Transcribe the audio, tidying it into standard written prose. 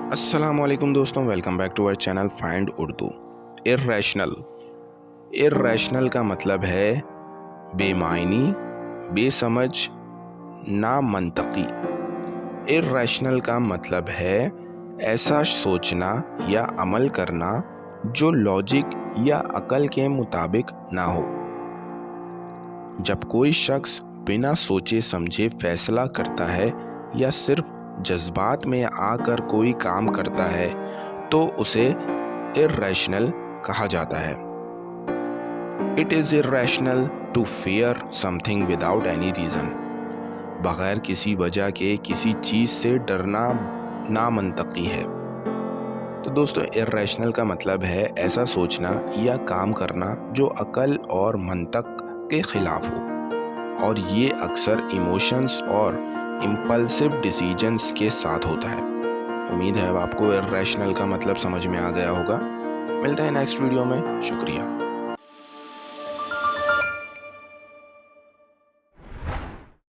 السلام علیکم دوستوں، ویلکم بیک ٹو اور چینل فائنڈ اردو۔ ارریشنل کا مطلب ہے بے معنی، بے سمجھ، نامنطقی۔ ارریشنل کا مطلب ہے ایسا سوچنا یا عمل کرنا جو لاجک یا عقل کے مطابق نہ ہو۔ جب کوئی شخص بنا سوچے سمجھے فیصلہ کرتا ہے یا صرف جذبات میں آ کر کوئی کام کرتا ہے تو اسے irrational کہا جاتا ہے۔ It is irrational to fear something without any reason۔ بغیر کسی وجہ کے کسی چیز سے ڈرنا نامنطقی ہے۔ تو دوستو، irrational کا مطلب ہے ایسا سوچنا یا کام کرنا جو عقل اور منطق کے خلاف ہو، اور یہ اکثر ایموشنز اور امپلسو ڈیسیجنز کے ساتھ ہوتا ہے۔ امید ہے اب آپ کو irrational کا مطلب سمجھ میں آ گیا ہوگا۔ ملتے ہیں نیکسٹ ویڈیو میں، شکریہ۔